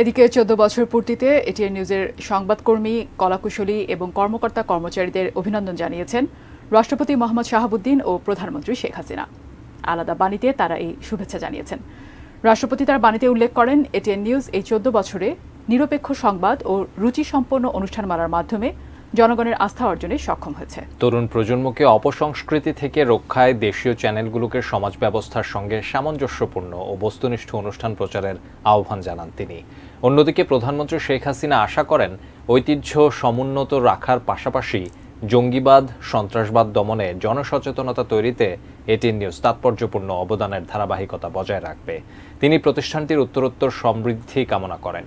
এদিকে ১৪ বছর পূর্তিতে এটিএন নিউজের সংবাদকর্মী, কলাকুশলী এবং কর্মকর্তা-কর্মচারীদের অভিনন্দন জানিয়েছেন রাষ্ট্রপতি মোহাম্মদ শাহাবুদ্দিন ও প্রধানমন্ত্রী শেখ হাসিনা। আলাদা বাণীতে তারা এই শুভেচ্ছা জানিয়েছেন। রাষ্ট্রপতি তার বাণীতে উল্লেখ করেন, এটিএন নিউজ এই ১৪ বছরে নিরপেক্ষ সংবাদ ও রুচিসম্পন্ন অনুষ্ঠানমালার মাধ্যমে জনগণের আস্থা অর্জনে সক্ষম হয়েছে। তরুণ প্রজন্মকে অপসংস্কৃতি থেকে রক্ষায় দেশীয় চ্যানেলগুলোকে সমাজ ব্যবস্থার সঙ্গে সামঞ্জস্যপূর্ণ ও বস্তুনিষ্ঠ অনুষ্ঠান প্রচারের আহ্বান জানান তিনি। অন্যদিকে প্রধানমন্ত্রী শেখ হাসিনা আশা করেন, ঐতিহ্য সমুন্নত রাখার পাশাপাশি জঙ্গিবাদ, সন্ত্রাসবাদ দমনে জনসচেতনতা তৈরিতে এটিএন নিউজ তাৎপর্যপূর্ণ অবদানের ধারাবাহিকতা বজায় রাখবে। তিনি প্রতিষ্ঠানটির উত্তরোত্তর সমৃদ্ধি কামনা করেন।